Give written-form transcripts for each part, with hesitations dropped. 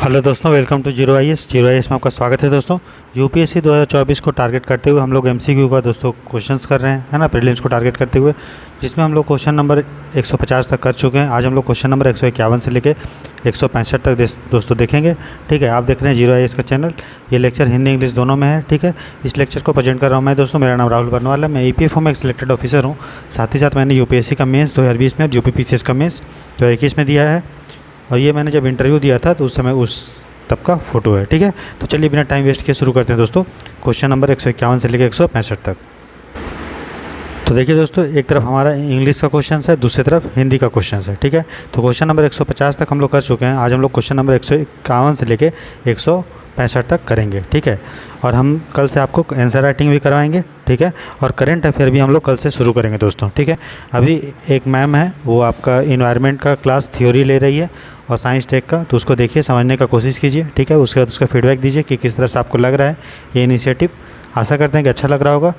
Hello दोस्तों, welcome to zero I S में आपका स्वागत है दोस्तों। यूपीएससी 2024 को टारगेट करते हुए हम लोग एमसीक्यू का दोस्तों क्वेश्चंस कर रहे हैं, है ना, प्रीलिम्स को टारगेट करते हुए, जिसमें हम लोग क्वेश्चन नंबर 150 तक कर चुके हैं। आज हम लोग क्वेश्चन नंबर 151 से लेके 165 तक दोस्तों देखेंगे। ठीक है, आप देख रहे हैं जीरो आई एस का चैनल। ये लेक्चर हिंदी इंग्लिश दोनों में है। ठीक है, इस लेक्चर को प्रेजेंट कर रहा हूँ मैं दोस्तों। मेरा नाम राहुल बरनवाल है। मैं ईपीएफओ में एक सिलेक्टेड ऑफिसर हूँ। साथ ही साथ मैंने यूपीएससी का मेंस 2020 में, यूपीपीसीएस का मेंस 2021 में दिया है। और ये मैंने जब इंटरव्यू दिया था तो उस समय उस तब का फ़ोटो है। ठीक है, तो चलिए बिना टाइम वेस्ट किए शुरू करते हैं दोस्तों। क्वेश्चन नंबर 151 से लेकर 165 तक। तो देखिए दोस्तों, एक तरफ हमारा इंग्लिश का क्वेश्चन है, दूसरी तरफ हिंदी का क्वेश्चन है। ठीक है, तो क्वेश्चन नंबर 150 तक हम लोग कर चुके हैं। आज हम लोग क्वेश्चन नंबर 151 से लेकर 165 तक करेंगे। ठीक है, और हम कल से आपको आंसर राइटिंग भी करवाएंगे। ठीक है, और करंट अफेयर भी हम लोग कल से शुरू करेंगे दोस्तों। ठीक है, अभी एक मैम है, वो आपका इन्वायरमेंट का क्लास थ्योरी ले रही है और साइंस टेक का, तो उसको देखिए, समझने का कोशिश कीजिए। ठीक है, उसके बाद उसका फीडबैक दीजिए कि किस तरह से आपको लग रहा है ये इनिशिएटिव। आशा करते हैं कि अच्छा लग रहा होगा।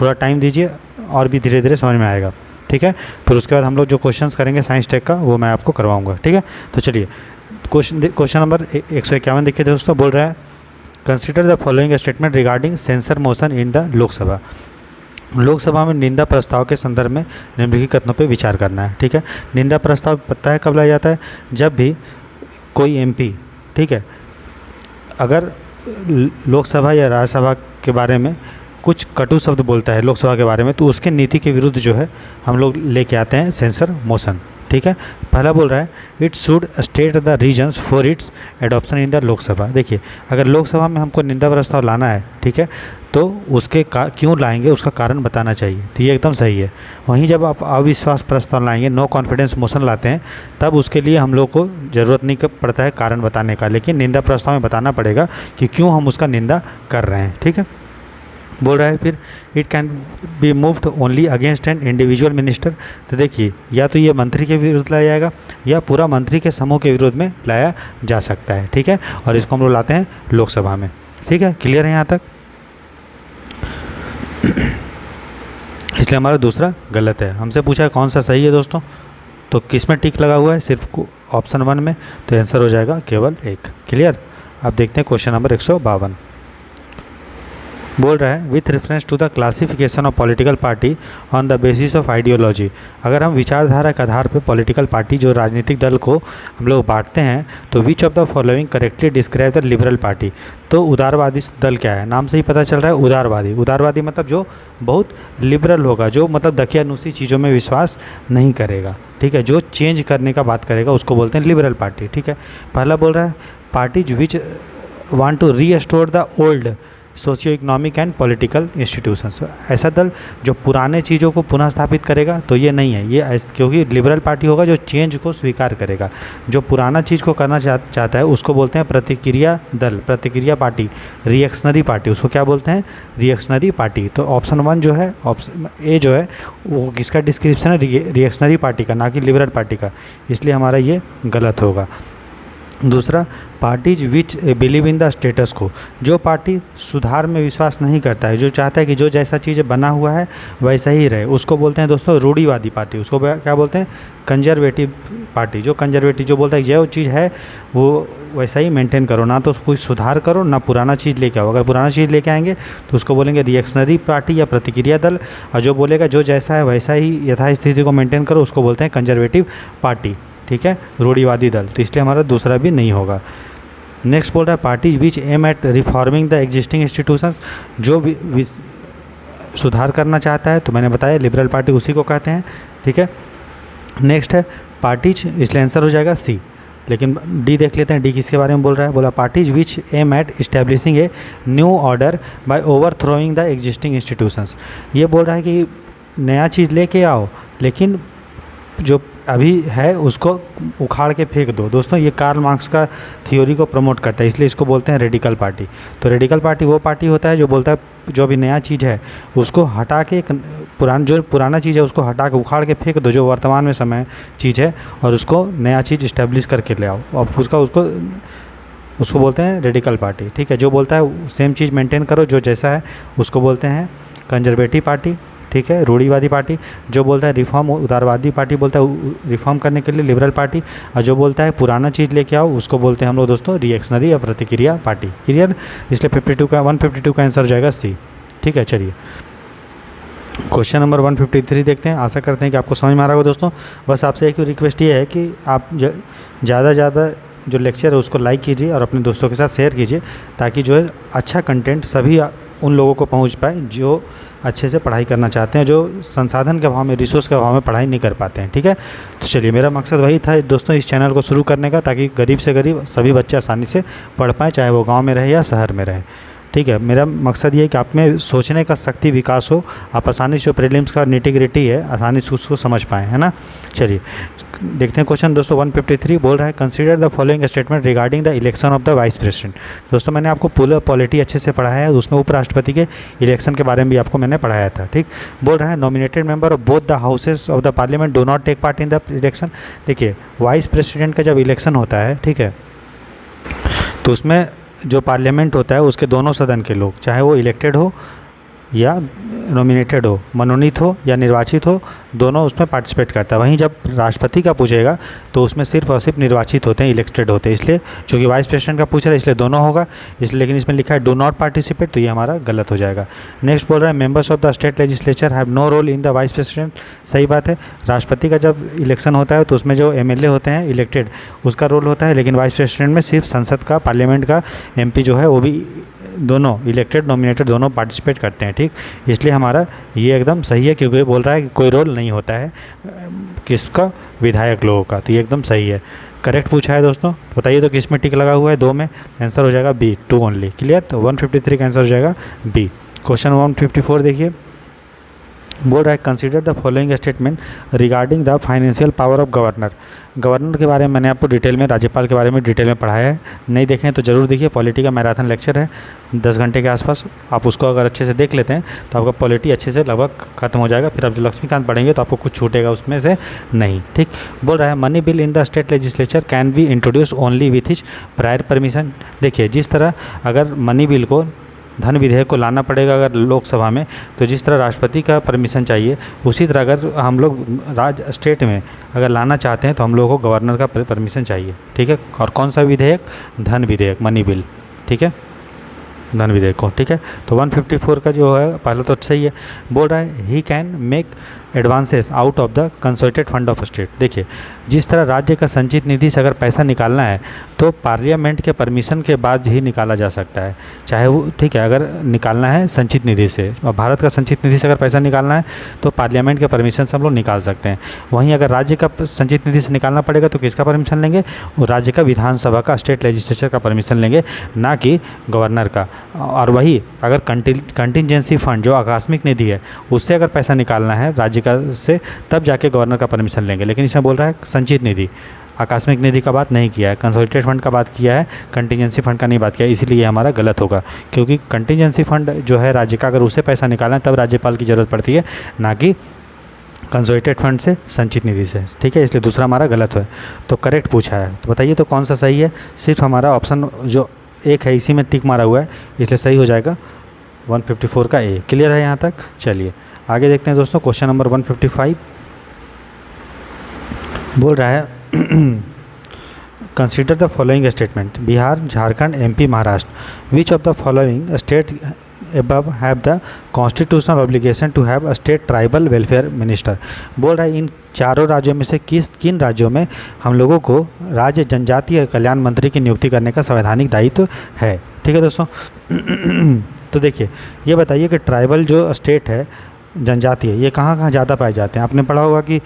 थोड़ा टाइम दीजिए और भी धीरे धीरे समझ में आएगा। ठीक है, फिर उसके बाद हम लोग जो क्वेश्चंस करेंगे साइंस टेक का, वो मैं आपको करवाऊँगा। ठीक है, तो चलिए क्वेश्चन नंबर 151 देखिए दोस्तों। बोल रहा है, consider the following statement regarding censure motion in the Lok Sabha. Lok Sabha में निंदा प्रस्ताव के संदर्भ में निम्नलिखित कथनों पे विचार करना है। ठीक है, निंदा प्रस्ताव पता है कब लाया जाता है? जब भी कोई एमपी, ठीक है, अगर लोकसभा या राज्यसभा के बारे में कुछ कटु शब्द बोलता है लोकसभा के बारे में, तो उसके नीति के विरुद्ध जो है हम लोग लेके आते हैं सेंसर मोशन। ठीक है, पहला बोल रहा है, it should state the reasons for its adoption in the Lok Sabha. देखिए, अगर लोकसभा में हमको निंदा प्रस्ताव लाना है, ठीक है, तो उसके क्यों लाएंगे, उसका कारण बताना चाहिए। तो ये एकदम सही है। वहीं जब आप अविश्वास प्रस्ताव लाएंगे, नो कॉन्फिडेंस मोशन लाते हैं, तब उसके लिए हम लोग को ज़रूरत नहीं पड़ता है कारण बताने का, लेकिन निंदा प्रस्ताव में बताना पड़ेगा कि क्यों हम उसका निंदा कर रहे हैं। ठीक है, बोल रहा है फिर, it can be moved only against an individual minister. तो देखिए, या तो ये मंत्री के विरुद्ध लाया जाएगा या पूरा मंत्री के समूह के विरुद्ध में लाया जा सकता है। ठीक है, और इसको हम लोग लाते हैं लोकसभा में। ठीक है, क्लियर है यहाँ तक? इसलिए हमारा दूसरा गलत है। हमसे पूछा है कौन सा सही है दोस्तों, तो किस में टिक लगा हुआ है? सिर्फ ऑप्शन 1 में, तो आंसर हो जाएगा केवल 1। क्लियर? अब देखते हैं क्वेश्चन नंबर 152। बोल रहा है, with reference to the classification of political party on the basis of ideology. अगर हम विचारधारा के आधार पर पॉलिटिकल पार्टी, जो राजनीतिक दल को हम लोग बांटते हैं, तो विच of the following correctly describe the liberal party. तो उदारवादी दल क्या है? नाम से ही पता चल रहा है, उदारवादी। उदारवादी मतलब जो बहुत लिबरल होगा, जो मतलब दकियानुसी चीज़ों में विश्वास नहीं करेगा। ठीक है, जो चेंज करने का बात करेगा, उसको बोलते हैं लिबरल पार्टी। ठीक है, पहला बोल रहा है, parties which want to restore the old socio economic and political institutions. ऐसा दल जो पुराने चीज़ों को पुनः स्थापित करेगा, तो ये नहीं है। ये क्योंकि लिबरल पार्टी होगा जो चेंज को स्वीकार करेगा। जो पुराना चीज़ को करना चाहता है, उसको बोलते हैं प्रतिक्रिया दल, प्रतिक्रिया पार्टी, रिएक्शनरी पार्टी। उसको क्या बोलते हैं? Reactionary party. तो ऑप्शन 1 जो है, ऑप्शन ए जो है, वो किसका डिस्क्रिप्शन है? रिएक्शनरी पार्टी का, ना कि लिबरल पार्टी का। इसलिए हमारा ये गलत होगा। दूसरा, parties which believe in the status को। जो पार्टी सुधार में विश्वास नहीं करता है, जो चाहता है कि जो जैसा चीज़ बना हुआ है वैसा ही रहे, उसको बोलते हैं दोस्तों रूढ़िवादी पार्टी। उसको क्या बोलते हैं? Conservative party. जो कंजर्वेटिव, जो बोलता है कि जो चीज़ है वो वैसा ही मेंटेन करो, ना तो कोई सुधार करो, ना पुराना चीज़ लेके आओ। अगर पुराना चीज़ लेके आएंगे तो उसको बोलेंगे रिएक्शनरी पार्टी या प्रतिक्रिया दल, और जो बोलेगा जो जैसा है वैसा ही यथास्थिति को मेंटेन करो, उसको बोलते हैं कंजर्वेटिव पार्टी। ठीक है, रूढ़िवादी दल। तो इसलिए हमारा दूसरा भी नहीं होगा। नेक्स्ट बोल रहा है, parties which aim at reforming the existing institutions. जो सुधार करना चाहता है, तो मैंने बताया लिबरल पार्टी उसी को कहते हैं। ठीक है, नेक्स्ट है पार्टीज, इसलिए आंसर हो जाएगा सी। लेकिन डी देख लेते हैं, डी किसके बारे में बोल रहा है? बोला, parties which aim at establishing a new order by overthrowing the existing institutions. ये बोल रहा है कि नया चीज़ लेके आओ, लेकिन जो अभी है उसको उखाड़ के फेंक दो। दोस्तों, ये कार्ल मार्क्स का थ्योरी को प्रमोट करता है, इसलिए इसको बोलते हैं रेडिकल पार्टी। तो रेडिकल पार्टी वो पार्टी होता है जो बोलता है जो भी नया चीज़ है उसको हटा के, जो पुराना चीज़ है उसको हटा के उखाड़ के फेंक दो, जो वर्तमान में समय चीज़ है, और उसको नया चीज़ इस्टेब्लिश करके ले आओ। और उसको बोलते हैं रेडिकल पार्टी। ठीक है, जो बोलता है सेम चीज़ मेंटेन करो जो जैसा है, उसको बोलते हैं कंजर्वेटिव पार्टी। ठीक है, रूढ़िवादी पार्टी। जो बोलता है रिफॉर्म, उदारवादी पार्टी बोलता है रिफॉर्म करने के लिए लिबरल पार्टी। और जो बोलता है पुराना चीज़ लेके आओ उसको बोलते हैं हम लोग दोस्तों रिएक्शनरी या प्रतिक्रिया पार्टी। क्लियर, इसलिए 152 का आंसर हो जाएगा सी। ठीक है, चलिए क्वेश्चन नंबर 153 देखते हैं। आशा करते हैं कि आपको समझ में आ रहा होगा दोस्तों। बस आपसे एक रिक्वेस्ट ये है कि आप ज़्यादा ज़्यादा जो लेक्चर है उसको लाइक कीजिए और अपने दोस्तों के साथ शेयर कीजिए, ताकि जो है अच्छा कंटेंट सभी उन लोगों को पहुंच पाए जो अच्छे से पढ़ाई करना चाहते हैं, जो संसाधन के अभाव में, रिसोर्स के अभाव में पढ़ाई नहीं कर पाते हैं। ठीक है, तो चलिए मेरा मकसद वही था दोस्तों इस चैनल को शुरू करने का, ताकि गरीब से गरीब सभी बच्चे आसानी से पढ़ पाएँ, चाहे वो गाँव में रहे या शहर में रहे। ठीक है, मेरा मकसद ये है कि आप में सोचने का शक्ति विकास हो, आप आसानी से जो प्रीलिम्स का निटी-ग्रिटी है आसानी से उसको समझ पाएँ, है ना। चलिए देखते हैं क्वेश्चन दोस्तों। 153 बोल रहा है consider the following statement regarding the election of the vice president. दोस्तों मैंने आपको पूरा पॉलिटी अच्छे से पढ़ाया है, उसमें उपराष्ट्रपति के इलेक्शन के बारे में भी आपको मैंने पढ़ाया था। ठीक, बोल रहा है nominated member of both the houses of the parliament do not take part in the election. देखिए वाइस प्रेसिडेंट का जब इलेक्शन होता है, ठीक है, तो उसमें जो पार्लियामेंट होता है उसके दोनों सदन के लोग, चाहे वो इलेक्टेड हो या नॉमिनेटेड हो, मनोनीत हो या निर्वाचित हो, दोनों उसमें पार्टिसिपेट करता है। वहीं जब राष्ट्रपति का पूछेगा तो उसमें सिर्फ और सिर्फ निर्वाचित होते हैं, इलेक्टेड होते हैं। इसलिए चूँकि वाइस प्रेसिडेंट का पूछ रहा है इसलिए दोनों होगा, इसलिए लेकिन इसमें लिखा है डू नॉट पार्टिसिपेट, तो ये हमारा गलत हो जाएगा। नेक्स्ट बोल रहा है members of the state legislature have no role in the vice president. सही बात है, राष्ट्रपति का जब इलेक्शन होता है तो उसमें जो एमएलए होते हैं इलेक्टेड उसका रोल होता है, लेकिन वाइस प्रेसिडेंट में सिर्फ संसद का, पार्लियामेंट का एमपी जो है वो भी दोनों इलेक्टेड नॉमिनेटेड दोनों पार्टिसिपेट करते हैं। ठीक, इसलिए हमारा ये एकदम सही है, क्योंकि बोल रहा है कि कोई रोल नहीं होता है किसका, विधायक लोगों का, तो ये एकदम सही है। करेक्ट पूछा है दोस्तों, बताइए तो किस में टिक लगा हुआ है, 2 में, आंसर हो जाएगा बी, 2 ओनली। क्लियर, तो 153 का आंसर हो जाएगा बी। क्वेश्चन 154 देखिए, बोल रहा है consider the following statement regarding the financial power of governor. Governor के बारे में मैंने आपको डिटेल में, राज्यपाल के बारे में डिटेल में पढ़ाया है, नहीं देखें तो ज़रूर देखिए। पॉलिटी का मैराथन लेक्चर है 10 घंटे के आसपास, आप उसको अगर अच्छे से देख लेते हैं तो आपका पॉलिटी अच्छे से लगभग खत्म हो जाएगा। फिर आप जो लक्ष्मीकांत पढ़ेंगे तो आपको कुछ छूटेगा उसमें से नहीं। ठीक, बोल रहा है money bill in the state legislature can be introduce only with his prior permission. देखिए जिस तरह अगर मनी बिल को, धन विधेयक को लाना पड़ेगा अगर लोकसभा में, तो जिस तरह राष्ट्रपति का परमिशन चाहिए, उसी तरह अगर हम लोग स्टेट में अगर लाना चाहते हैं तो हम लोगों को गवर्नर का परमिशन चाहिए। ठीक है, और कौन सा विधेयक, धन विधेयक, मनी बिल। ठीक है, धन विधेयक को। ठीक है, तो 154 का जो है पहला तो सही है। बोल रहा है he can make advances out of the consolidated fund of state. देखिए जिस तरह राज्य का संचित निधि से अगर पैसा निकालना है तो पार्लियामेंट के परमिशन के बाद ही निकाला जा सकता है, चाहे वो, ठीक है, अगर निकालना है संचित निधि से, और भारत का संचित निधि से अगर पैसा निकालना है तो पार्लियामेंट के परमिशन से हम लोग निकाल सकते हैं। वहीं अगर राज्य का संचित निधि से निकालना पड़ेगा तो किसका परमिशन लेंगे, राज्य का विधानसभा का, स्टेट लेजिस्लेचर का परमिशन लेंगे, ना कि गवर्नर का। और वही अगर कंटिजेंसी फंड जो आकस्मिक निधि है उससे अगर पैसा निकालना है राज्य का से, तब जाके गवर्नर का परमिशन लेंगे। लेकिन इसमें बोल रहा है संचित निधि, आकस्मिक निधि का बात नहीं किया है, कंसोलिडेटेड फंड का बात किया है, कंटिजेंसी फंड का नहीं बात किया, इसीलिए हमारा गलत होगा। क्योंकि कंटिजेंसी फंड जो है राज्य का, अगर उसे पैसा निकालना है तब राज्यपाल की ज़रूरत पड़ती है, ना कि कंसोलिडेटेड फंड से, संचित निधि से। ठीक है, इसलिए दूसरा हमारा गलत है। तो करेक्ट पूछा है, तो बताइए तो कौन सा सही है। सिर्फ हमारा ऑप्शन जो एक है इसी में टिक मारा हुआ है, इसलिए सही हो जाएगा 154 का ए। क्लियर है यहाँ तक। चलिए आगे देखते हैं दोस्तों। क्वेश्चन नंबर 155 बोल रहा है consider the following statement, Bihar, Jharkhand, MP, Maharashtra, which of the following state above have the constitutional obligation to have a state tribal welfare minister। बोल रहा है इन चारों राज्यों में से किन राज्यों में हम लोगों को राज्य जनजातीय कल्याण मंत्री की नियुक्ति करने का संवैधानिक दायित्व है। ठीक है दोस्तों, तो देखिए ये बताइए कि ट्राइबल जो स्टेट है, जनजातीय, ये कहाँ कहाँ ज़्यादा पाए जाते हैं। आपने पढ़ा होगा कि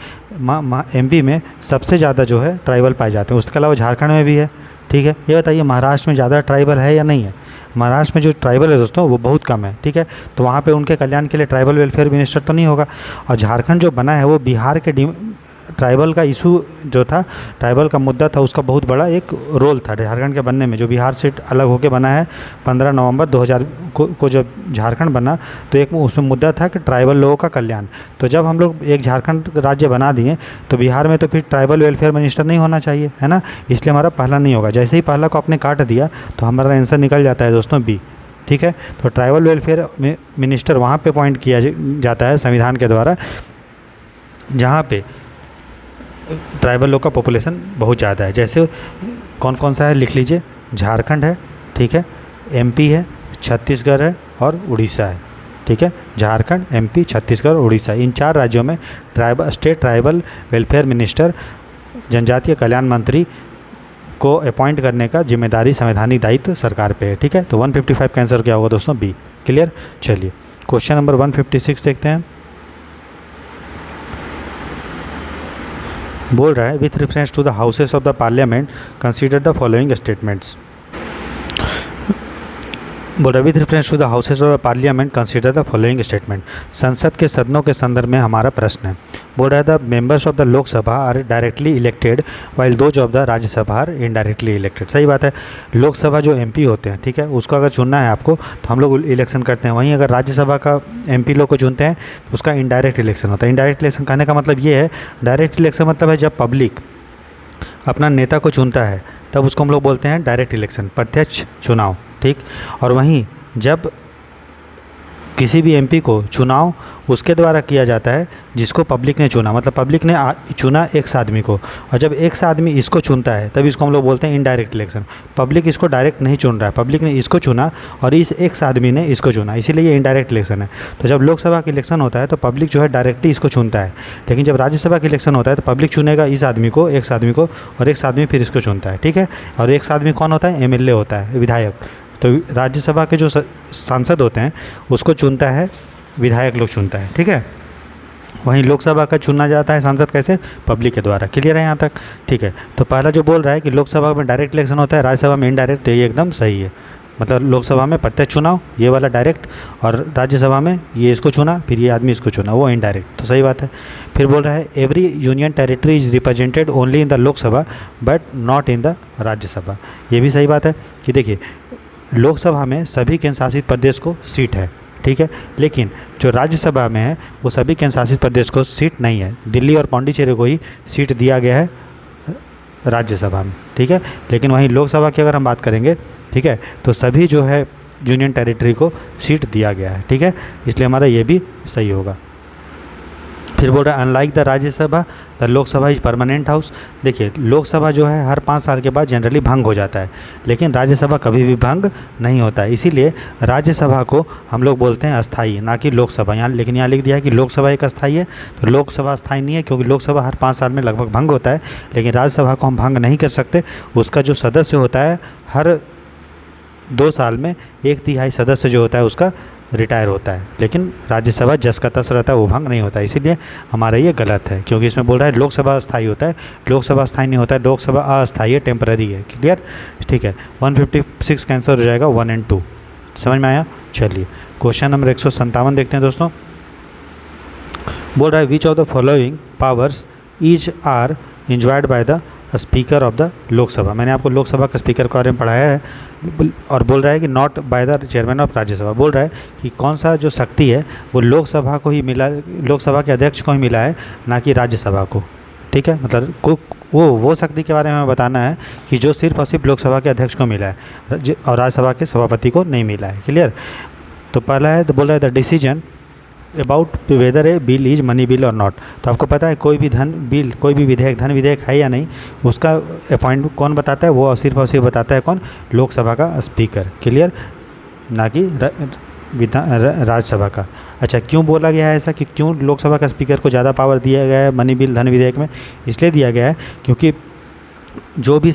एमपी में सबसे ज़्यादा जो है ट्राइबल पाए जाते हैं, उसके अलावा झारखंड में भी है। ठीक है, ये बताइए महाराष्ट्र में ज़्यादा ट्राइबल है या नहीं है। महाराष्ट्र में जो ट्राइबल है दोस्तों वो बहुत कम है। ठीक है, तो वहाँ पे उनके कल्याण के लिए ट्राइबल वेलफेयर मिनिस्टर तो नहीं होगा। और झारखंड जो बना है वो बिहार के ट्राइबल का इशू जो था, ट्राइबल का मुद्दा था, उसका बहुत बड़ा एक रोल था झारखंड के बनने में। जो बिहार से अलग होकर बना है 15 नवंबर 2000 को जब झारखंड बना, तो एक उसमें मुद्दा था कि ट्राइबल लोगों का कल्याण। तो जब हम लोग एक झारखंड राज्य बना दिए तो बिहार में तो फिर ट्राइबल वेलफेयर मिनिस्टर नहीं होना चाहिए, है ना, इसलिए हमारा पहला नहीं होगा। जैसे ही पहला को आपने काट दिया तो हमारा आंसर निकल जाता है दोस्तों बी। ठीक है। तो ट्राइबल वेलफेयर मिनिस्टर वहाँ पे अपॉइंट किया जाता है संविधान के द्वारा जहाँ पे ट्राइबल लोग का पॉपुलेशन बहुत ज़्यादा है। जैसे कौन कौन सा है लिख लीजिए, झारखंड है, ठीक है, एमपी है, छत्तीसगढ़ है और उड़ीसा है, ठीक है। झारखंड, एमपी, छत्तीसगढ़, उड़ीसा, इन 4 राज्यों में स्टेट ट्राइबल वेलफेयर मिनिस्टर, जनजातीय कल्याण मंत्री को अपॉइंट करने का जिम्मेदारी, संवैधानिक दायित्व सरकार पे है, ठीक है। तो 155 का आंसर क्या होगा दोस्तों? बी। क्लियर। चलिए क्वेश्चन नंबर 156 देखते हैं। बोल रहा है with reference to the houses of the parliament consider the following statements. बोल रहा है with reference to the houses of the parliament consider the following statement. संसद के सदनों के संदर्भ में हमारा प्रश्न है। बोल रहा है the members of the Lok Sabha are directly elected while those of the Rajya Sabha are indirectly elected. सही बात है। लोकसभा जो एमपी होते हैं, ठीक है, उसको अगर चुनना है आपको तो हम लोग इलेक्शन करते हैं। वहीं अगर राज्यसभा का एमपी लोग को चुनते हैं तो उसका इनडायरेक्ट इलेक्शन होता है। इनडायरेक्ट इलेक्शन कहने का मतलब ये है, डायरेक्ट इलेक्शन मतलब है जब पब्लिक अपना नेता को चुनता है तब उसको हम लोग बोलते हैं डायरेक्ट इलेक्शन, प्रत्यक्ष चुनाव, ठीक। और वहीं जब किसी भी एमपी को चुनाव उसके द्वारा किया जाता है जिसको पब्लिक ने चुना, मतलब पब्लिक ने चुना एक आदमी को, और जब एक आदमी इसको चुनता है तब इसको हम लोग बोलते हैं इनडायरेक्ट इलेक्शन। पब्लिक इसको डायरेक्ट नहीं चुन रहा है, पब्लिक ने इसको चुना और इस एक आदमी ने इसको चुना, इसीलिए ये इनडायरेक्ट इलेक्शन है। तो जब लोकसभा का इलेक्शन होता है तो पब्लिक जो है डायरेक्टली इसको चुनता है, लेकिन जब राज्यसभा का इलेक्शन होता है तो पब्लिक चुनेगा इस आदमी को, एक आदमी को, और एक आदमी फिर इसको चुनता है, ठीक है। और एक आदमी कौन होता है? एमएलए होता है, विधायक। तो राज्यसभा के जो सांसद होते हैं उसको चुनता है विधायक लोग चुनता है, ठीक है। वहीं लोकसभा का चुना जाता है सांसद कैसे? पब्लिक के द्वारा। क्लियर है यहाँ तक? ठीक है। तो पहला जो बोल रहा है कि लोकसभा में डायरेक्ट इलेक्शन होता है, राज्यसभा में इनडायरेक्ट, तो ये एकदम सही है। मतलब लोकसभा में प्रत्यक्ष चुनाव, ये वाला डायरेक्ट, और राज्यसभा में ये इसको चुना फिर ये आदमी इसको चुना, वो इनडायरेक्ट। तो सही बात है। फिर बोल रहा है every union territory is represented only in the Lok Sabha but not in the Rajya Sabha. ये भी सही बात है कि देखिए लोकसभा में सभी केंद्र शासित प्रदेश को सीट है, ठीक है, लेकिन जो राज्यसभा में है वो सभी केंद्र शासित प्रदेश को सीट नहीं है। दिल्ली और पौंडीचेरी को ही सीट दिया गया है राज्यसभा में, ठीक है। लेकिन वहीं लोकसभा की अगर हम बात करेंगे, ठीक है, तो सभी जो है यूनियन टेरिटरी को सीट दिया गया है, ठीक है, इसलिए हमारा ये भी सही होगा। फिर बोल रहा है unlike the Rajya Sabha the Lok Sabha is permanent house. देखिए लोकसभा जो है हर 5 साल के बाद जनरली भंग हो जाता है, लेकिन राज्यसभा कभी भी भंग नहीं होता है, इसीलिए राज्यसभा को हम लोग बोलते हैं अस्थाई, ना कि लोकसभा। यहाँ लेकिन यहाँ लिख दिया है कि लोकसभा एक अस्थाई है, तो लोकसभा अस्थाई नहीं है क्योंकि लोकसभा हर 5 साल में लगभग भंग होता है, लेकिन राज्यसभा को हम भंग नहीं कर सकते। उसका जो सदस्य होता है हर 2 साल में 1/3 सदस्य जो होता है उसका रिटायर होता है, लेकिन राज्यसभा जस का तस रहता है, वो भंग नहीं होता। इसीलिए हमारा ये गलत है, क्योंकि इसमें बोल रहा है लोकसभा अस्थाई होता है, लोकसभा अस्थाई नहीं होता है, लोकसभा अस्थाई है, टेम्पररी है। क्लियर? ठीक है। 156 का आंसर हो जाएगा 1 और 2। समझ में आया? चलिए क्वेश्चन नंबर 157 देखते हैं दोस्तों। बोल रहा है which of the following powers is are enjoyed by the speaker of the Lok Sabha. मैंने आपको लोकसभा का स्पीकर के बारे में पढ़ाया है, और बोल रहा है कि not by the chairman of Rajya Sabha. बोल रहा है कि कौन सा जो शक्ति है वो लोकसभा को ही मिला, लोकसभा के अध्यक्ष को ही मिला है, ना कि राज्यसभा को। ठीक है, मतलब वो शक्ति के बारे में बताना है कि जो सिर्फ और सिर्फ लोकसभा के अध्यक्ष को मिला है और राज्यसभा के सभापति को नहीं मिला है। क्लियर? तो पहला है, तो बोल रहा है the decision about whether A bill is money bill और नॉट। तो आपको पता है कोई भी धन बिल, कोई भी विधेयक धन विधेयक है या नहीं, उसका अपॉइंट कौन बताता है? वो और सिर्फ बताता है कौन? लोकसभा का स्पीकर। क्लियर? ना कि राज्यसभा का। अच्छा, क्यों बोला गया है ऐसा कि क्यों लोकसभा का स्पीकर को ज़्यादा पावर दिया गया है मनी बिल धन विधेयक में? इसलिए दिया गया है क्योंकि जो भी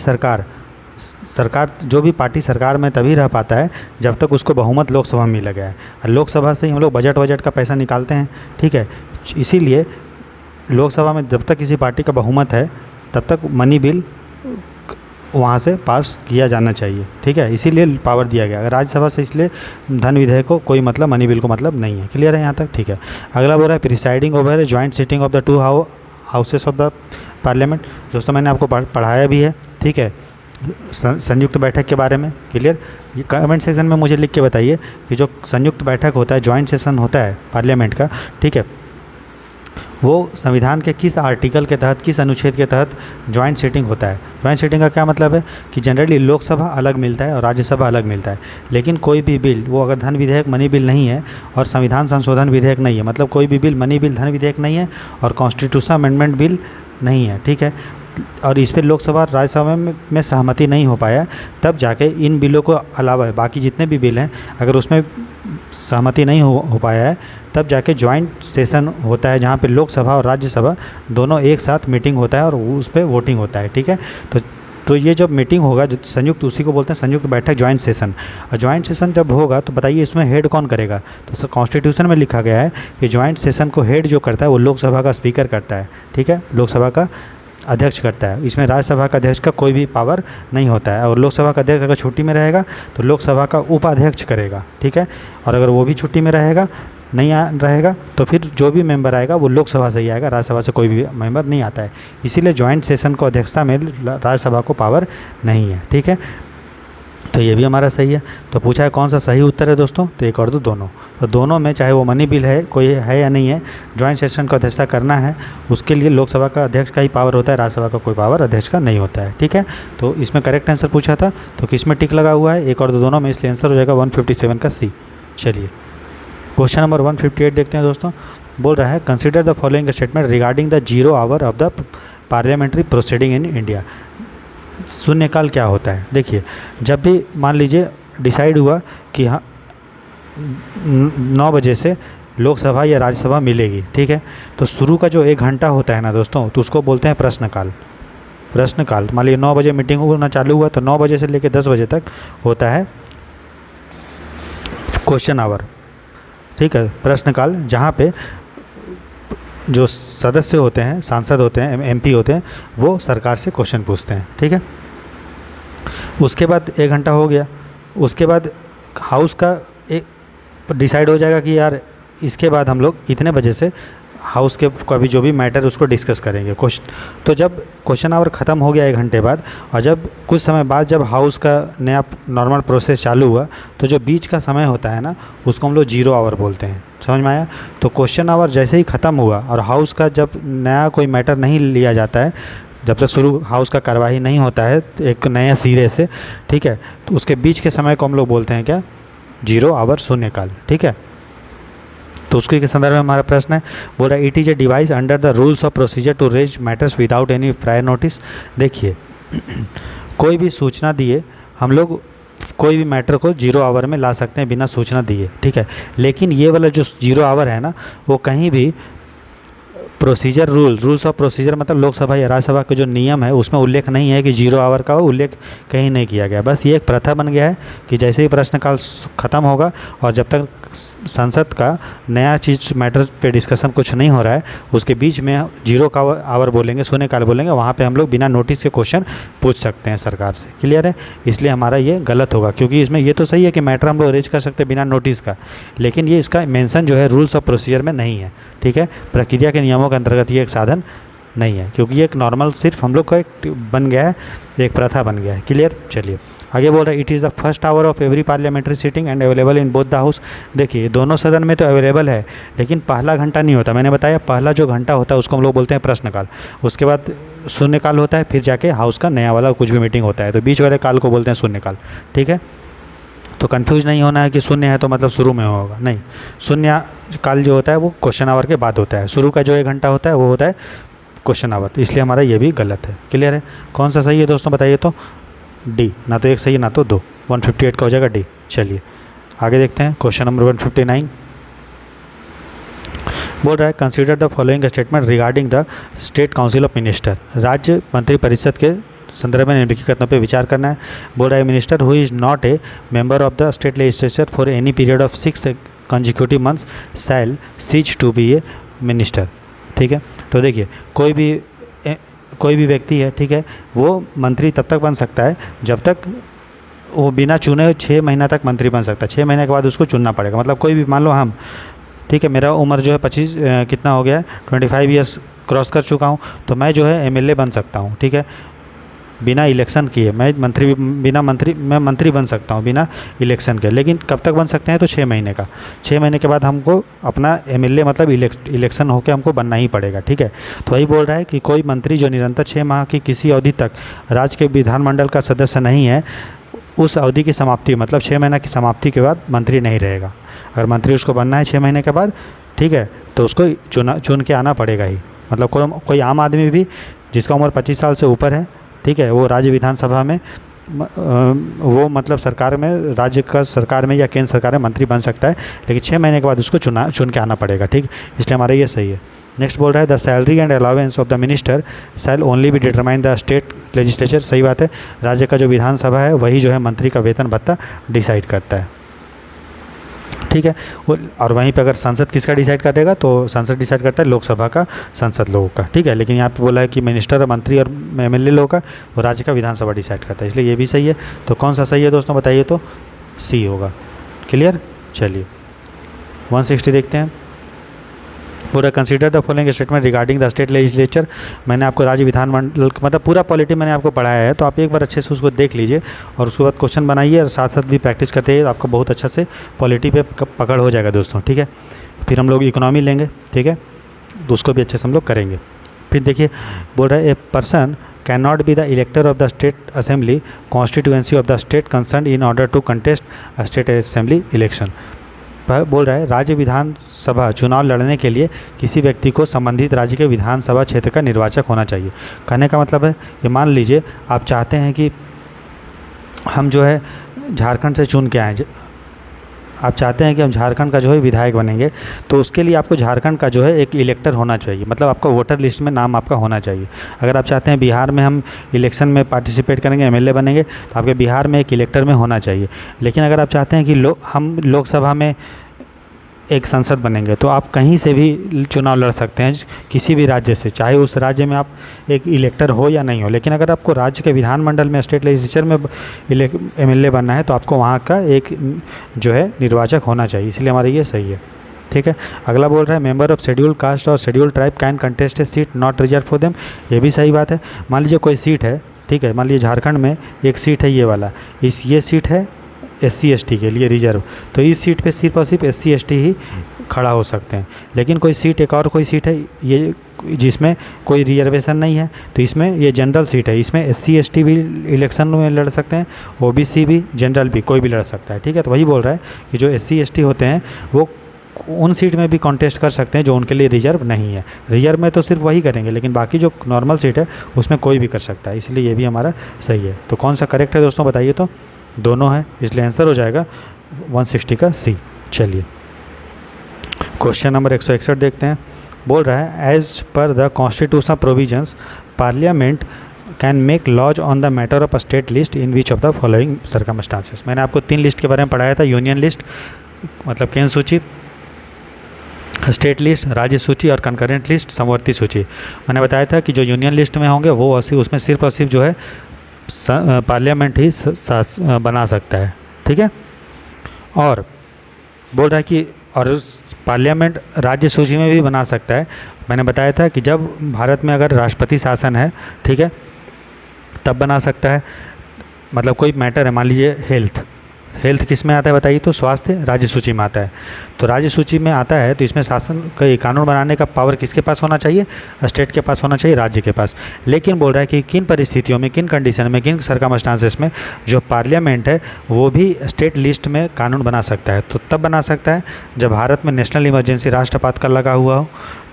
जो भी पार्टी सरकार में तभी रह पाता है जब तक उसको बहुमत लोकसभा में मिला गया है, और लोकसभा से ही हम लोग बजट का पैसा निकालते हैं। ठीक है, इसीलिए लोकसभा में जब तक किसी पार्टी का बहुमत है तब तक मनी बिल वहाँ से पास किया जाना चाहिए। ठीक है, इसीलिए पावर दिया गया। अगर राज्यसभा से इसलिए धन विधेयक को कोई मतलब, मनी बिल को मतलब नहीं है। क्लियर है यहाँ तक? ठीक है। अगला बोल रहा है presiding over joint sitting of the 2 houses of the parliament. दोस्तों मैंने आपको पढ़ाया भी है, ठीक है, संयुक्त बैठक के बारे में। क्लियर? ये कमेंट सेक्शन में मुझे लिख के बताइए कि जो संयुक्त बैठक होता है, जॉइंट सेशन होता है पार्लियामेंट का, ठीक है, वो संविधान के किस आर्टिकल के तहत, किस अनुच्छेद के तहत जॉइंट सीटिंग होता है। जॉइंट सीटिंग का क्या मतलब है कि जनरली लोकसभा अलग मिलता है और राज्यसभा अलग मिलता है, लेकिन कोई भी बिल, वो अगर धन विधेयक मनी बिल नहीं है और संविधान संशोधन विधेयक नहीं है, मतलब कोई भी बिल मनी बिल धन विधेयक नहीं है और कॉन्स्टिट्यूशन अमेंडमेंट बिल नहीं है, ठीक है, और इस पर लोकसभा और राज्यसभा में सहमति नहीं हो पाया, तब जाके इन बिलों को अलावा बाकी जितने भी बिल हैं अगर उसमें सहमति नहीं हो पाया है, तब जाके जॉइंट सेशन होता है जहाँ पे लोकसभा और राज्यसभा दोनों एक साथ मीटिंग होता है और उस पर वोटिंग होता है, ठीक है। तो ये जब मीटिंग होगा, जो संयुक्त, उसी को बोलते हैं संयुक्त बैठक, जॉइंट सेशन। और जॉइंट सेशन जब होगा तो बताइए इसमें हेड कौन करेगा। तो कॉन्स्टिट्यूशन में लिखा गया है कि जॉइंट सेशन को हेड जो करता है वो लोकसभा का स्पीकर करता है, ठीक है, लोकसभा का अध्यक्ष करता है। इसमें राज्यसभा का अध्यक्ष का कोई भी पावर नहीं होता है, और लोकसभा का अध्यक्ष अगर छुट्टी में रहेगा तो लोकसभा का उपाध्यक्ष करेगा, ठीक है, और अगर वो भी छुट्टी में रहेगा तो फिर जो भी मेंबर आएगा वो लोकसभा से ही आएगा, राज्यसभा से कोई भी मेंबर नहीं आता है। इसीलिए जॉइंट सेशन को अध्यक्षता में राज्यसभा को पावर नहीं है, ठीक है। तो ये भी हमारा सही है। तो पूछा है कौन सा सही उत्तर है दोस्तों, तो एक और दो दोनों। तो दोनों में चाहे वो मनी बिल है, कोई है या नहीं है, जॉइंट सेशन को अध्यक्षता करना है, उसके लिए लोकसभा का अध्यक्ष का ही पावर होता है, राज्यसभा का कोई पावर अध्यक्ष का नहीं होता है, ठीक है। तो इसमें करेक्ट आंसर पूछा था, तो किस में टिक लगा हुआ है, एक और दो दोनों में, इसलिए आंसर हो जाएगा 157 का सी। चलिए क्वेश्चन नंबर 158 देखते हैं दोस्तों। बोल रहा है consider the following statement regarding the 0 hour of the parliamentary proceeding in India. शून्यकाल क्या होता है। देखिए, जब भी मान लीजिए डिसाइड हुआ कि हाँ 9 बजे से लोकसभा या राज्यसभा मिलेगी, ठीक है, तो शुरू का जो 1 घंटा होता है ना दोस्तों, तो उसको बोलते हैं प्रश्नकाल। प्रश्नकाल, मान लीजिए 9 बजे मीटिंग होना चालू हुआ तो 9 बजे से लेकर 10 बजे तक होता है क्वेश्चन आवर, ठीक है, प्रश्नकाल, जहाँ पे जो सदस्य होते हैं, सांसद होते हैं, एमपी होते हैं, वो सरकार से क्वेश्चन पूछते हैं, ठीक है। उसके बाद 1 घंटा हो गया, उसके बाद हाउस का एक डिसाइड हो जाएगा कि यार इसके बाद हम लोग इतने बजे से हाउस के कभी जो भी मैटर उसको डिस्कस करेंगे क्वेश्चन। तो जब क्वेश्चन आवर ख़त्म हो गया 1 घंटे बाद, और जब कुछ समय बाद जब हाउस का नया नॉर्मल प्रोसेस चालू हुआ, तो जो बीच का समय होता है ना, उसको हम लोग 0 आवर बोलते हैं। समझ में आया। तो क्वेश्चन आवर जैसे ही ख़त्म हुआ और हाउस का जब नया कोई मैटर नहीं लिया जाता है, जब तक शुरू हाउस का कार्यवाही नहीं होता है एक नया सिरे से, ठीक है, तो उसके बीच के समय को हम लोग बोलते हैं क्या, 0 आवर, शून्यकाल, ठीक है। तो उसके संदर्भ में हमारा प्रश्न है, बोल रहा है it is a device under the rules of procedure to raise matters without any prior notice. देखिए कोई भी सूचना दिए हम लोग कोई भी मैटर को 0 आवर में ला सकते हैं बिना सूचना दिए, ठीक है, लेकिन ये वाला जो 0 आवर है ना, वो कहीं भी प्रोसीजर रूल्स ऑफ प्रोसीजर मतलब लोकसभा या राज्यसभा के जो नियम है उसमें उल्लेख नहीं है कि 0 आवर का उल्लेख कहीं नहीं किया गया। बस ये एक प्रथा बन गया है कि जैसे ही प्रश्नकाल ख़त्म होगा और जब तक संसद का नया चीज़ मैटर पे डिस्कशन कुछ नहीं हो रहा है, उसके बीच में 0 का आवर बोलेंगे, शून्यकाल बोलेंगे, वहाँ पे हम लोग बिना नोटिस के क्वेश्चन पूछ सकते हैं सरकार से। क्लियर है। इसलिए हमारा ये गलत होगा, क्योंकि इसमें ये तो सही है कि मैटर हम लोग रेज कर सकते हैं बिना नोटिस का, लेकिन ये इसका मेंशन जो है रूल्स ऑफ प्रोसीजर में नहीं है, ठीक है, प्रक्रिया के नियमों के अंतर्गत ये एक साधन नहीं है, क्योंकि ये एक नॉर्मल सिर्फ हम लोग का एक बन गया है, एक प्रथा बन गया है। क्लियर। चलिए आगे बोल रहा है it is the first hour of every parliamentary sitting and available in both the house. देखिए दोनों सदन में तो अवेलेबल है, लेकिन पहला घंटा नहीं होता। मैंने बताया पहला जो घंटा होता है उसको हम लोग बोलते हैं प्रश्नकाल, उसके बाद शून्यकाल होता है, फिर जाके हाउस का नया वाला कुछ भी मीटिंग होता है, तो बीच वाले काल को बोलते हैं शून्यकाल, ठीक है। तो कंफ्यूज नहीं होना है कि शून्य है तो मतलब शुरू में होगा, नहीं, शून्य काल जो होता है वो क्वेश्चन आवर के बाद होता है, शुरू का जो 1 घंटा होता है वो होता है क्वेश्चन आवर, इसलिए हमारा ये भी गलत है। क्लियर है। कौन सा सही है दोस्तों बताइए। तो डी, ना तो एक सही है ना तो 2, 158 का हो जाएगा डी। चलिए आगे देखते हैं क्वेश्चन नंबर 159। बोल रहा है consider the following statement regarding the state council of minister. राज्य मंत्री परिषद के संदर्भ में निम्नलिखित कथनों पर विचार करना है। बोल रहा है minister who is not a member of the state legislature for any period of 6 consecutive months shall cease to be a minister. ठीक है। तो देखिए कोई भी व्यक्ति है, ठीक है, वो मंत्री तब तक बन सकता है जब तक वो बिना चुने 6 महीना तक मंत्री बन सकता है। 6 महीने के बाद उसको चुनना पड़ेगा। मतलब कोई भी, मान लो हम, ठीक है, मेरा उम्र जो है 25 कितना हो गया है, 25 ईयर्स क्रॉस कर चुका हूँ, तो मैं जो है एमएलए बन सकता हूँ, ठीक है। बिना इलेक्शन किए मैं मंत्री बन सकता हूँ बिना इलेक्शन के। लेकिन कब तक बन सकते हैं? तो 6 महीने का। 6 महीने के बाद हमको अपना एमएलए मतलब इलेक्शन होकर हमको बनना ही पड़ेगा, ठीक है। तो वही बोल रहा है कि कोई मंत्री जो निरंतर 6 माह की किसी अवधि तक राज्य के विधानमंडल का सदस्य नहीं है, उस अवधि की समाप्ति मतलब 6 महीना की समाप्ति के बाद मंत्री नहीं रहेगा। अगर मंत्री उसको बनना है 6 महीने के बाद, ठीक है, तो उसको चुन के आना पड़ेगा ही। मतलब कोई आम आदमी भी जिसका उम्र 25 साल से ऊपर है, ठीक है, वो राज्य विधानसभा में वो मतलब सरकार में, राज्य का सरकार में या केंद्र सरकार में मंत्री बन सकता है, लेकिन 6 महीने के बाद उसको चुन के आना पड़ेगा, ठीक। इसलिए हमारा ये सही है। नेक्स्ट बोल रहा है the salary and allowance of the minister shell only be determine the state legislature. सही बात है, राज्य का जो विधानसभा है वही जो है मंत्री का वेतन भत्ता डिसाइड करता है, ठीक है। और वहीं पे अगर संसद किसका डिसाइड करेगा, तो संसद डिसाइड करता है लोकसभा का, संसद लोगों का, ठीक है। लेकिन यहाँ पे बोला है कि मिनिस्टर, मंत्री और एमएलए लोगों का, वो राज्य का विधानसभा डिसाइड करता है, इसलिए ये भी सही है। तो कौन सा सही है दोस्तों बताइए? तो सी होगा। क्लियर? चलिए 160 देखते हैं। पूरा consider the following statement regarding the state legislature. मैंने आपको राज्य विधानमंडल मतलब पूरा पॉलिटी मैंने आपको पढ़ाया है, तो आप एक बार अच्छे से उसको देख लीजिए और उसके बाद क्वेश्चन बनाइए और साथ साथ भी प्रैक्टिस करते हैं, आपको बहुत अच्छा से पॉलिटी पे पकड़ हो जाएगा दोस्तों, ठीक है। फिर हम लोग इकोनॉमी लेंगे, ठीक है, तो उसको भी अच्छे से हम लोग करेंगे। फिर देखिए बोल रहा है a person can not be the elector of the state assembly constituency of the state concern in order to contest a state assembly election. बोल रहा है राज्य विधानसभा चुनाव लड़ने के लिए किसी व्यक्ति को संबंधित राज्य के विधानसभा क्षेत्र का निर्वाचक होना चाहिए। कहने का मतलब है ये मान लीजिए आप चाहते हैं कि हम जो है झारखंड से चुन के आएँ, आप चाहते हैं कि हम झारखंड का जो है विधायक बनेंगे, तो उसके लिए आपको झारखंड का जो है एक इलेक्टर होना चाहिए, मतलब आपका वोटर लिस्ट में नाम आपका होना चाहिए। अगर आप चाहते हैं बिहार में हम इलेक्शन में पार्टिसिपेट करेंगे, एमएलए बनेंगे, तो आपके बिहार में एक इलेक्टर में होना चाहिए। लेकिन अगर आप चाहते हैं कि हम लोकसभा में एक सांसद बनेंगे, तो आप कहीं से भी चुनाव लड़ सकते हैं, किसी भी राज्य से, चाहे उस राज्य में आप एक इलेक्टर हो या नहीं हो। लेकिन अगर आपको राज्य के विधानमंडल में, स्टेट लेजिस्लेचर में एमएलए बनना है, तो आपको वहाँ का एक जो है निर्वाचक होना चाहिए, इसलिए हमारा ये सही है, ठीक है। अगला बोल रहा है मेंबर ऑफ शेड्यूल कास्ट और schedule tribe can contest A seat not reserve for them. ये भी सही बात है। मान लीजिए कोई सीट है, ठीक है, मान लीजिए झारखंड में एक सीट है ये वाला, ये सीट है SC ST के लिए रिजर्व, तो इस सीट पे सिर्फ और सिर्फ SC ST ही खड़ा हो सकते हैं। लेकिन कोई सीट, एक और कोई सीट है ये जिसमें कोई रिजर्वेशन नहीं है, तो इसमें ये जनरल सीट है, इसमें SC ST भी इलेक्शन में लड़ सकते हैं, OBC भी, जनरल भी, कोई भी लड़ सकता है, ठीक है। तो वही बोल रहा है कि जो SC ST होते हैं वो उन सीट में भी कॉन्टेस्ट कर सकते हैं जो उनके लिए रिजर्व नहीं है। रिजर्व में तो सिर्फ वही करेंगे, लेकिन बाकी जो नॉर्मल सीट है उसमें कोई भी कर सकता है, इसलिए ये भी हमारा सही है। तो कौन सा करेक्ट है दोस्तों बताइए? तो दोनों है, इसलिए आंसर हो जाएगा 160 का सी। चलिए क्वेश्चन नंबर 161 देखते हैं। बोल रहा है as per the constitutional provisions parliament can make laws on the matter of a state list in which of the following circumstances. मैंने आपको 3 लिस्ट के बारे में पढ़ाया था, यूनियन लिस्ट मतलब केंद्र सूची, स्टेट लिस्ट राज्य सूची, और कंकरेंट लिस्ट समवर्ती सूची। मैंने बताया था कि जो यूनियन लिस्ट में होंगे वो उसमें सिर्फ और सिर्फ जो है पार्लियामेंट ही बना सकता है, ठीक है। और बोल रहा है कि और पार्लियामेंट राज्य सूची में भी बना सकता है। मैंने बताया था कि जब भारत में अगर राष्ट्रपति शासन है, ठीक है, तब बना सकता है। मतलब कोई मैटर है, मान लीजिए हेल्थ किस में आता है बताइए? तो स्वास्थ्य राज्य सूची में आता है। तो राज्य सूची में आता है तो इसमें शासन का कानून बनाने का पावर किसके पास होना चाहिए? स्टेट के पास होना चाहिए, राज्य के पास। लेकिन बोल रहा है कि किन परिस्थितियों में, किन कंडीशन में, किन सर्कमस्टांसेस में जो पार्लियामेंट है वो भी स्टेट लिस्ट में कानून बना सकता है। तो तब बना सकता है जब भारत में नेशनल इमरजेंसी राष्ट्रपात का लगा हुआ हो,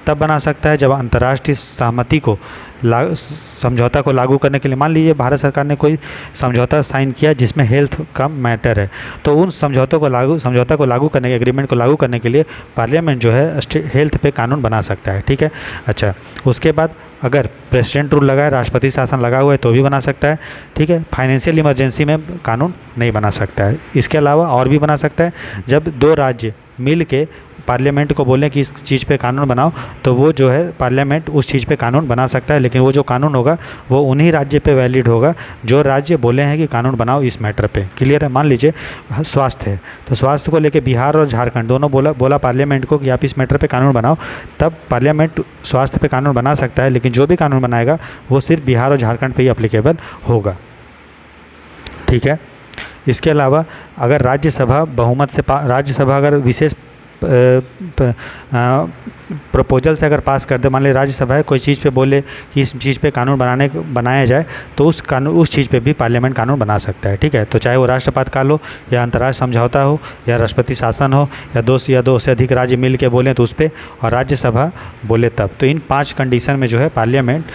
तब बना सकता है जब अंतर्राष्ट्रीय सहमति को समझौता को लागू करने के लिए, मान लीजिए भारत सरकार ने कोई समझौता साइन किया जिसमें हेल्थ का मैटर है, तो उन समझौता को लागू करने के, एग्रीमेंट को लागू करने के लिए पार्लियामेंट जो है हेल्थ पे कानून बना सकता है, ठीक है। अच्छा, उसके बाद अगर प्रेसिडेंट रूल लगा है, राष्ट्रपति शासन लगा हुआ है, तो भी बना सकता है, ठीक है। फाइनेंशियल इमरजेंसी में कानून नहीं बना सकता है। इसके अलावा और भी बना सकता है जब 2 राज्य मिल के पार्लियामेंट को बोलें कि इस चीज़ पे कानून बनाओ, तो वो जो है पार्लियामेंट उस चीज़ पे कानून बना सकता है, लेकिन वो जो कानून होगा वो उन्हीं राज्य पे वैलिड होगा जो राज्य बोले हैं कि कानून बनाओ इस मैटर पे। क्लियर है? मान लीजिए स्वास्थ्य है, तो स्वास्थ्य को लेके बिहार और झारखंड दोनों बोला पार्लियामेंट को कि आप इस मैटर पे कानून बनाओ, तब पार्लियामेंट स्वास्थ्य पे कानून बना सकता है, लेकिन जो भी कानून बनाएगा वो सिर्फ बिहार और झारखंड पे ही अप्लीकेबल होगा। ठीक है। इसके अलावा अगर राज्यसभा बहुमत से राज्यसभा अगर विशेष प्रपोजल से अगर पास कर दे, मान लीजिए राज्यसभा है कोई चीज़ पे बोले कि इस चीज़ पे कानून बनाया जाए, तो उस चीज़ पे भी पार्लियामेंट कानून बना सकता है। ठीक है। तो चाहे वो राष्ट्रपति काल हो या अंतर्राष्ट्रीय समझौता हो या राष्ट्रपति शासन हो या दो से अधिक राज्य मिल के बोलें तो उस पर, और राज्यसभा बोले तब। तो इन 5 कंडीशन में जो है पार्लियामेंट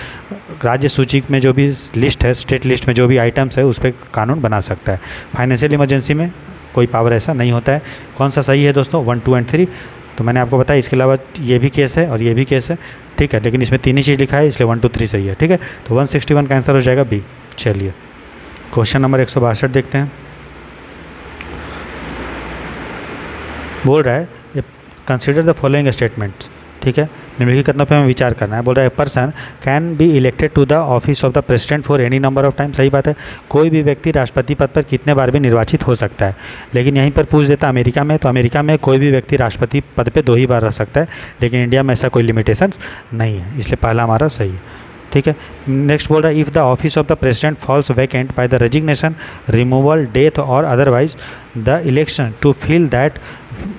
राज्य सूची में जो भी लिस्ट है, स्टेट लिस्ट में जो भी आइटम्स है उस पर कानून बना सकता है। फाइनेंशियल इमरजेंसी में कोई पावर ऐसा नहीं होता है। कौन सा सही है दोस्तों? 1, 2 एंड 3 तो मैंने आपको बताया। इसके अलावा ये भी केस है और ये भी केस है। ठीक है, लेकिन इसमें 3 ही चीज़ लिखा है, इसलिए 1, 2, 3 सही है। ठीक है, तो 161 का आंसर हो जाएगा बी। चलिए क्वेश्चन नंबर 162 देखते हैं। बोल रहा है कंसिडर द फॉलोइंग स्टेटमेंट्स। ठीक है, निम्नलिखित कथनों पर हमें विचार करना है। बोल रहा है person can be elected to the office of the president for any number of time. सही बात है, कोई भी व्यक्ति राष्ट्रपति पद पर कितने बार भी निर्वाचित हो सकता है। लेकिन यहीं पर पूछ देता अमेरिका में, तो अमेरिका में कोई भी व्यक्ति राष्ट्रपति पद पे 2 ही बार रह सकता है, लेकिन इंडिया में ऐसा कोई लिमिटेशंस नहीं है, इसलिए पहला हमारा सही है। ठीक है। नेक्स्ट बोल रहा है if the office of the president falls vacant by the resignation, removal, death or otherwise the election to fill that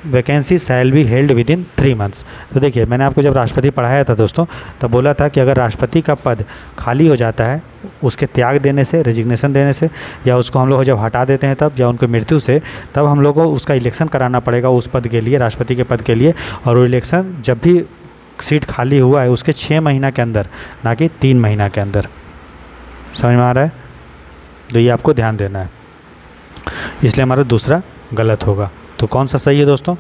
vacancy shall be held within 3 months. तो देखिए, मैंने आपको जब राष्ट्रपति पढ़ाया था दोस्तों, तब बोला था कि अगर राष्ट्रपति का पद खाली हो जाता है उसके त्याग देने से, रेजिग्नेशन देने से, या उसको हम लोग जब हटा देते हैं तब, या उनकी मृत्यु से, तब हम लोग को उसका इलेक्शन कराना पड़ेगा उस पद के लिए, राष्ट्रपति के पद के लिए। और वो इलेक्शन जब भी सीट खाली हुआ है उसके 6 महीना के अंदर, ना कि 3 महीना के अंदर। समझ में आ रहा है? तो ये आपको ध्यान देना है, इसलिए हमारा दूसरा गलत होगा। तो कौन सा सही है दोस्तों?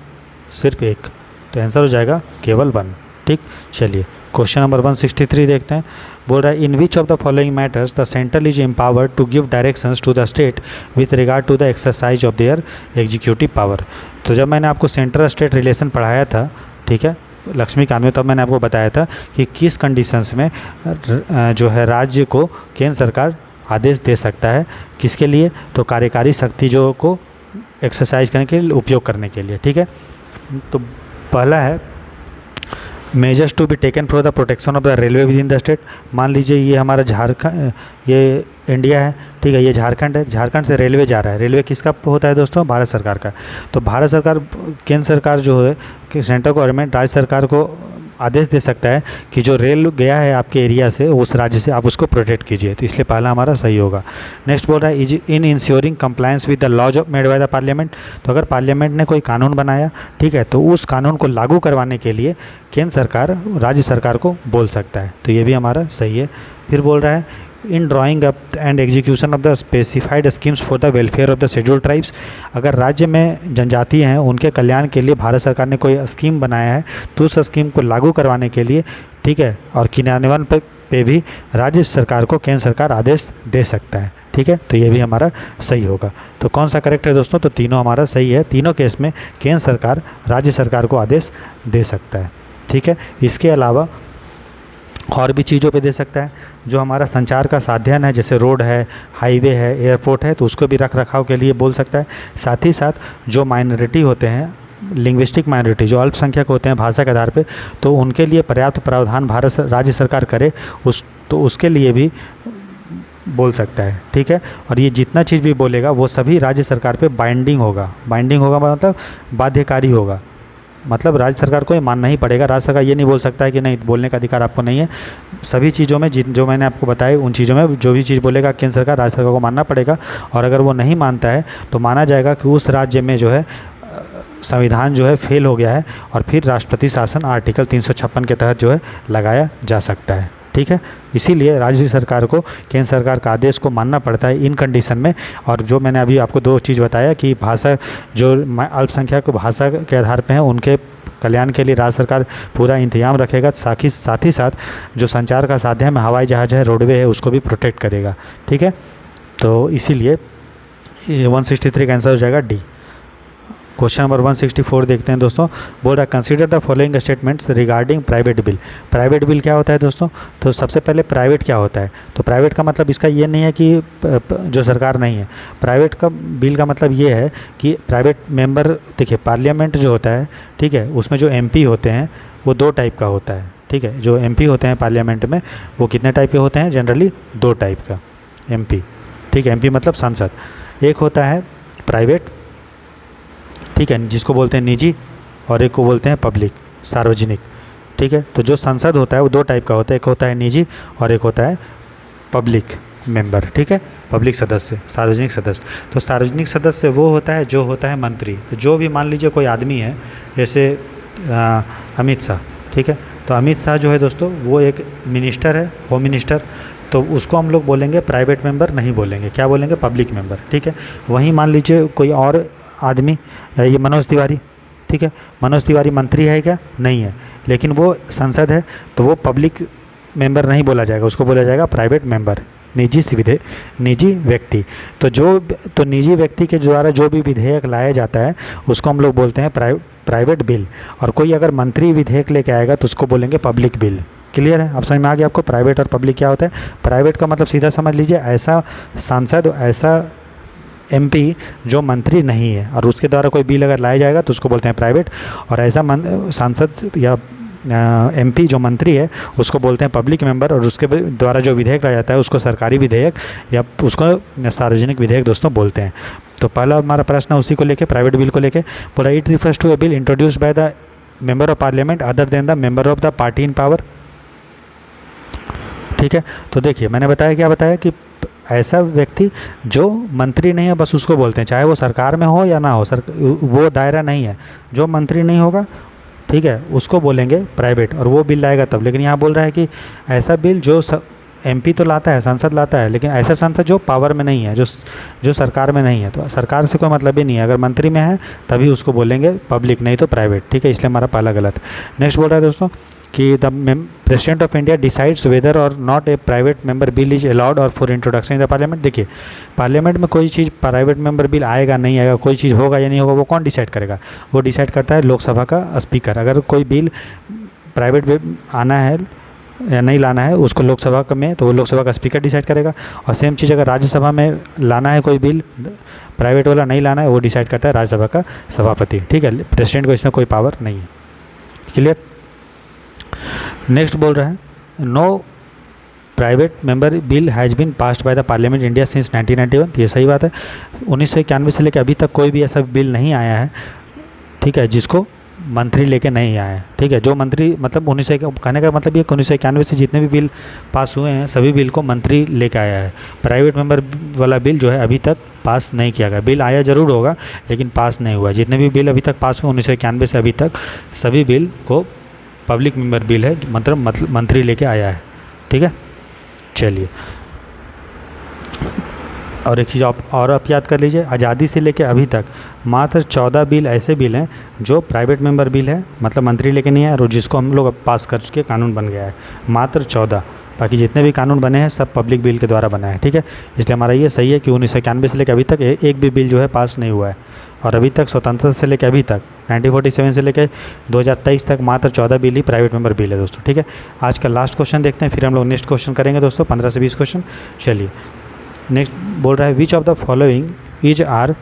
सिर्फ एक, तो आंसर हो जाएगा केवल 1। ठीक, चलिए क्वेश्चन नंबर 163 देखते हैं। बोल रहा है in which of the following matters the central is empowered to give directions to the state with regard to the exercise of their executive power. तो जब मैंने आपको सेंट्रल स्टेट रिलेशन पढ़ाया था, ठीक है, लक्ष्मीकांत में, तब मैंने आपको बताया था कि किस कंडीशंस में जो है राज्य को केंद्र सरकार आदेश दे सकता है, किसके लिए? तो कार्यकारी शक्ति जो को एक्सरसाइज करने के लिए, उपयोग करने के लिए। ठीक है, तो पहला है measures to be taken for the protection of the railway within the state. मान लीजिए ये हमारा झारखंड, ये इंडिया है, ठीक है, ये झारखंड है, झारखंड से रेलवे जा रहा है। रेलवे किसका होता है दोस्तों? भारत सरकार का। तो भारत सरकार, केंद्र सरकार जो है कि सेंट्रल गवर्नमेंट राज्य सरकार को आदेश दे सकता है कि जो रेल गया है आपके एरिया से, उस राज्य से, आप उसको प्रोटेक्ट कीजिए। तो इसलिए पहला हमारा सही होगा। नेक्स्ट बोल रहा है is in ensuring compliance with the laws made by the parliament. तो अगर पार्लियामेंट ने कोई कानून बनाया, ठीक है, तो उस कानून को लागू करवाने के लिए केंद्र सरकार राज्य सरकार को बोल सकता है। तो ये भी हमारा सही है। फिर बोल रहा है in drawing up and execution of the specified schemes for the welfare of the schedule tribes. अगर राज्य में जनजाति हैं उनके कल्याण के लिए भारत सरकार ने कोई स्कीम बनाया है, तो उस स्कीम को लागू करवाने के लिए, ठीक है, और क्रियान्वयन पे भी राज्य सरकार को केंद्र सरकार आदेश दे सकता है। ठीक है, तो ये भी हमारा सही होगा। तो कौन सा करेक्ट है दोस्तों? तो तीनों हमारा सही है। तीनों केस में केंद्र सरकार राज्य सरकार को आदेश दे सकता है। ठीक है, इसके अलावा और भी चीज़ों पे दे सकता है। जो हमारा संचार का साधन है, जैसे रोड है, हाईवे है, एयरपोर्ट है, तो उसको भी रख रखाव के लिए बोल सकता है। साथ ही साथ जो माइनॉरिटी होते हैं, लिंग्विस्टिक माइनॉरिटी, जो अल्पसंख्यक होते हैं भाषा के आधार पे, तो उनके लिए पर्याप्त प्रावधान भारत राज्य सरकार करे, उसके लिए भी बोल सकता है। ठीक है, और ये जितना चीज़ भी बोलेगा वो सभी राज्य सरकार पे बाइंडिंग होगा। बाइंडिंग होगा मतलब बाध्यकारी होगा, मतलब राज्य सरकार को ये मानना ही पड़ेगा। राज्य सरकार ये नहीं बोल सकता है कि नहीं, बोलने का अधिकार आपको नहीं है। सभी चीज़ों में जो मैंने आपको बताया, उन चीज़ों में जो भी चीज़ बोलेगा केंद्र सरकार राज्य सरकार को मानना पड़ेगा। और अगर वो नहीं मानता है तो माना जाएगा कि उस राज्य में जो है संविधान जो है फेल हो गया है, और फिर राष्ट्रपति शासन आर्टिकल 356 के तहत जो है लगाया जा सकता है। ठीक है, इसीलिए राज्य सरकार को केंद्र सरकार का आदेश को मानना पड़ता है इन कंडीशन में। और जो मैंने अभी आपको 2 चीज़ बताया कि भाषा, जो अल्पसंख्यक भाषा के आधार पे हैं, उनके कल्याण के लिए राज्य सरकार पूरा इंतजाम रखेगा। साथ ही साथ जो संचार का साधन है, हवाई जहाज़ है, रोडवे है, उसको भी प्रोटेक्ट करेगा। ठीक है, तो इसीलिए 163 का आंसर हो जाएगा डी। क्वेश्चन नंबर 164 देखते हैं दोस्तों। बोल रहा है consider the following statements regarding private bill. Private bill क्या होता है दोस्तों? तो सबसे पहले प्राइवेट क्या होता है? तो प्राइवेट का मतलब इसका ये नहीं है कि जो सरकार नहीं है। प्राइवेट का बिल का मतलब ये है कि प्राइवेट मेंबर, देखिए पार्लियामेंट जो होता है, ठीक है, उसमें जो एमपी होते हैं वो 2 टाइप का होता है, ठीक है। जो एमपी होते हैं पार्लियामेंट में वो कितने टाइप के होते हैं? जनरली 2 टाइप का एमपी, ठीक है। एमपी मतलब सांसद। एक होता है प्राइवेट, ठीक है, जिसको बोलते हैं निजी, और एक को बोलते हैं पब्लिक, सार्वजनिक, ठीक है। तो जो संसद होता है वो 2 टाइप का होता है, एक होता है निजी और एक होता है पब्लिक मेंबर, ठीक है, पब्लिक सदस्य, सार्वजनिक सदस्य। तो सार्वजनिक सदस्य वो होता है जो होता है मंत्री। तो जो भी मान लीजिए कोई आदमी है, जैसे अमित शाह, ठीक है, तो अमित शाह जो है दोस्तों वो एक मिनिस्टर है, होम मिनिस्टर, तो उसको हम लोग बोलेंगे प्राइवेट मेंबर नहीं बोलेंगे, क्या बोलेंगे? पब्लिक मेंबर, ठीक है। वहीं मान लीजिए कोई और आदमी, ये मनोज तिवारी, ठीक है, मनोज तिवारी मंत्री है क्या? नहीं है, लेकिन वो संसद है, तो वो पब्लिक मेंबर नहीं बोला जाएगा, उसको बोला जाएगा प्राइवेट मेंबर, निजी व्यक्ति। तो निजी व्यक्ति के द्वारा जो भी विधेयक लाया जाता है उसको हम लोग बोलते हैं प्राइवेट बिल। और कोई अगर मंत्री विधेयक लेके आएगा तो उसको बोलेंगे पब्लिक बिल। क्लियर है? अब समझ में आ गया आपको प्राइवेट और पब्लिक क्या होता है? प्राइवेट का मतलब सीधा समझ लीजिए ऐसा सांसद, ऐसा एमपी जो मंत्री नहीं है और उसके द्वारा कोई बिल अगर लाया जाएगा तो उसको बोलते हैं प्राइवेट। और ऐसा सांसद या एमपी जो मंत्री है उसको बोलते हैं पब्लिक मेंबर, और उसके द्वारा जो विधेयक लाया जाता है उसको सरकारी विधेयक या उसको सार्वजनिक विधेयक दोस्तों बोलते हैं। तो पहला हमारा प्रश्न उसी को लेके, प्राइवेट बिल को लेके, बोला it refers to a bill introduced by the member of parliament other than the member of the party in power, ठीक है। तो देखिए मैंने बताया, क्या बताया कि ऐसा व्यक्ति जो मंत्री नहीं है बस उसको बोलते हैं, चाहे वो सरकार में हो या ना हो, वो दायरा नहीं है, जो मंत्री नहीं होगा, ठीक है, उसको बोलेंगे प्राइवेट, और वो बिल लाएगा तब। लेकिन यहाँ बोल रहा है कि ऐसा बिल जो एमपी तो लाता है, सांसद लाता है, लेकिन ऐसा सांसद जो पावर में नहीं है, जो सरकार में नहीं है, तो सरकार से कोई मतलब ही नहीं है। अगर मंत्री में है तभी उसको बोलेंगे पब्लिक, नहीं तो प्राइवेट, ठीक है। इसलिए हमारा पहला गलत। नेक्स्ट बोल रहा है दोस्तों कि the president of India decides whether or not a private member bill is allowed or for introduction in the parliament. देखिए पार्लियामेंट में कोई चीज़ प्राइवेट मेंबर बिल आएगा नहीं आएगा, कोई चीज़ होगा या नहीं होगा, वो कौन डिसाइड करेगा? वो डिसाइड करता है लोकसभा का स्पीकर। अगर कोई बिल प्राइवेट आना है या नहीं लाना है उसको लोकसभा में, तो वो लोकसभा का स्पीकर डिसाइड करेगा। और सेम चीज़ अगर राज्यसभा में लाना है कोई बिल प्राइवेट वाला नहीं लाना है, वो डिसाइड करता है राज्यसभा का सभापति, ठीक है। प्रेसिडेंट को इसमें कोई पावर नहीं है। क्लियर? नेक्स्ट बोल रहा है no private member bill has been passed by the parliament India since 1991। ये सही बात है। 1991 से लेकर अभी तक कोई भी ऐसा बिल नहीं आया है, ठीक है, जिसको मंत्री लेके नहीं आए हैं, ठीक है। जो मंत्री मतलब कहने का मतलब ये 1991 से जितने भी बिल पास हुए हैं सभी बिल को मंत्री लेके आया है। प्राइवेट मेंबर वाला बिल जो है अभी तक पास नहीं किया गया। बिल आया ज़रूर होगा लेकिन पास नहीं हुआ। जितने भी बिल अभी तक पास हुए 1991 से अभी तक सभी बिल को पब्लिक मेंबर बिल है, मतलब मंत्री लेके आया है, ठीक है। चलिए और एक चीज़ आप याद कर लीजिए, आज़ादी से लेकर अभी तक मात्र 14 बिल ऐसे बिल हैं जो प्राइवेट मेंबर बिल है, मतलब मंत्री लेके नहीं है, और जिसको हम लोग अब पास कर चुके कानून बन गया है, मात्र 14। बाकी जितने भी कानून बने हैं सब पब्लिक बिल के द्वारा बना है, ठीक है। इसलिए हमारा ये सही है कि 1991 से लेकर अभी तक एक भी बिल जो है पास नहीं हुआ है। और अभी तक स्वतंत्रता से लेकर अभी तक 1947 से लेकर 2023 तक मात्र 14 बिल ही प्राइवेट मेंबर बिल है दोस्तों, ठीक है। आज का लास्ट क्वेश्चन देखते हैं, फिर हम लोग नेक्स्ट क्वेश्चन करेंगे दोस्तों, 15 से 20 क्वेश्चन। चलिए नेक्स्ट बोल रहा है which of the following is are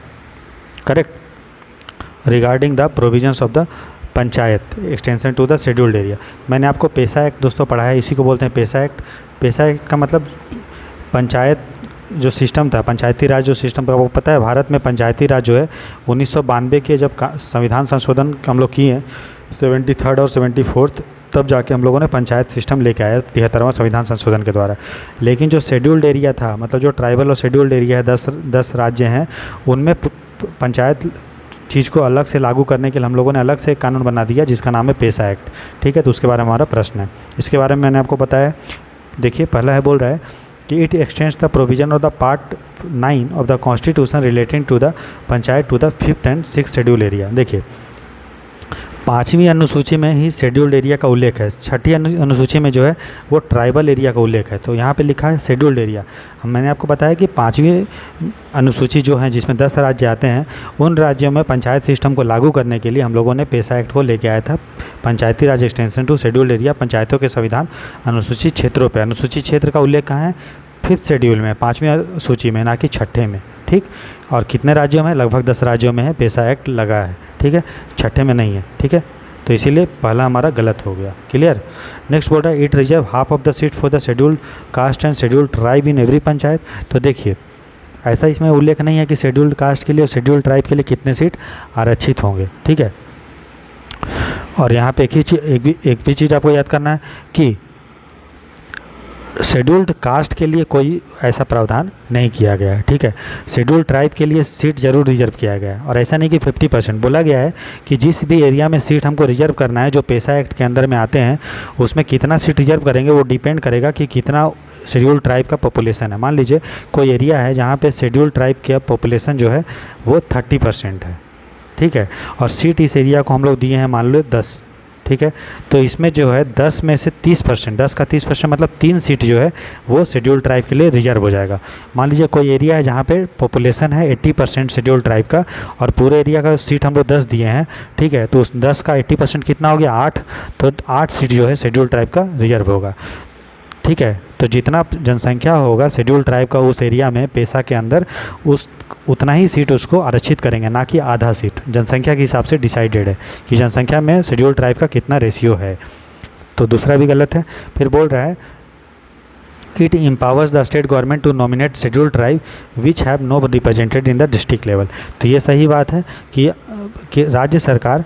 correct regarding the provisions of the panchayat extension to the scheduled area. मैंने आपको पेशा एक्ट दोस्तों पढ़ा है, इसी को बोलते हैं पेशा एक्ट। पेशा एक्ट का मतलब पंचायत जो सिस्टम था, पंचायती राज जो सिस्टम था, वो पता है भारत में पंचायती राज जो है 1992 के जब संविधान संशोधन हम लोग किए हैं 73rd और 74th, तब जाके हम लोगों ने पंचायत सिस्टम लेके आया 73वां संविधान संशोधन के द्वारा। लेकिन जो शेड्यूल्ड एरिया था, मतलब जो ट्राइबल और शेड्यूल्ड एरिया है, 10 राज्य हैं, उनमें पंचायत चीज़ को अलग से लागू करने के लिए हम लोगों ने अलग से एक कानून बना दिया जिसका नाम है पेशा एक्ट, ठीक है। तो उसके बारे में हमारा प्रश्न है, इसके बारे में मैंने आपको बताया। देखिए पहला है, बोल रहा है कि it extends the provision of the part 9 of the constitution relating to the panchayat to the 5th and 6th schedule area. देखिए 5वीं अनुसूची में ही शेड्यूल्ड एरिया का उल्लेख है, 6ठी अनुसूची में जो है वो ट्राइबल एरिया का उल्लेख है। तो यहाँ पे लिखा है शेड्यूल्ड एरिया। मैंने आपको बताया कि 5वीं अनुसूची जो है जिसमें 10 राज्य आते हैं, उन राज्यों में पंचायत सिस्टम को लागू करने के लिए हम लोगों ने पेसा एक्ट को लेके आया था, पंचायती राज एक्सटेंशन टू शेड्यूल्ड एरिया, पंचायतों के संविधान अनुसूचित क्षेत्रों पर। अनुसूचित क्षेत्र का उल्लेख कहाँ है? 5th शेड्यूल में, 5वीं सूची में, ना कि 6ठे में। ठीक, और कितने राज्यों में? लगभग 10 राज्यों में है पेसा एक्ट लगा है। ठीक है, 6ठे में नहीं है। ठीक है, तो इसीलिए पहला हमारा गलत हो गया। क्लियर। नेक्स्ट बोल रहा है it reserve half of the seat for the scheduled caste and scheduled tribe in every panchayat. तो देखिए, ऐसा इसमें उल्लेख नहीं है कि शेड्यूल्ड कास्ट के लिए और शेड्यूल्ड ट्राइब के लिए कितने सीट आरक्षित होंगे। ठीक है, और यहाँ पे एक भी चीज़ आपको याद करना है कि शेड्यूल्ड कास्ट के लिए कोई ऐसा प्रावधान नहीं किया गया है। ठीक है, शेड्यूल्ड ट्राइब के लिए सीट जरूर रिजर्व किया गया है, और ऐसा नहीं कि 50%। बोला गया है कि जिस भी एरिया में सीट हमको रिजर्व करना है जो पेसा एक्ट के अंदर में आते हैं, उसमें कितना सीट रिजर्व करेंगे वो डिपेंड करेगा कि कितना शेड्यूल्ड ट्राइब का पॉपुलेशन है। मान लीजिए कोई एरिया है जहाँ पे शेड्यूल्ड ट्राइब का पॉपुलेशन जो है वो 30% है। ठीक है, और सीट इस एरिया को हम लोग दिए हैं मान लो 10। ठीक है, तो इसमें जो है 10 में से 30%, 10 का 30% मतलब 3 सीट जो है वो शेड्यूल्ड ट्राइब के लिए रिजर्व हो जाएगा। मान लीजिए कोई एरिया है जहाँ पे पॉपुलेशन है 80% शेड्यूल्ड ट्राइब का, और पूरे एरिया का सीट हम लोग 10 दिए हैं। ठीक है, तो उस 10 का 80% कितना हो गया? 8। तो 8 सीट जो है शेड्यूल्ड ट्राइब का रिजर्व होगा। ठीक है, तो जितना जनसंख्या होगा शेड्यूल्ड ट्राइब का उस एरिया में पेसा के अंदर, उतना ही सीट उसको आरक्षित करेंगे, ना कि आधा सीट। जनसंख्या के हिसाब से डिसाइडेड है कि जनसंख्या में शेड्यूल्ड ट्राइब का कितना रेशियो है। तो दूसरा भी गलत है। फिर बोल रहा है it empowers the state government to nominate scheduled tribe which have no represented in the district level. तो ये सही बात है कि राज्य सरकार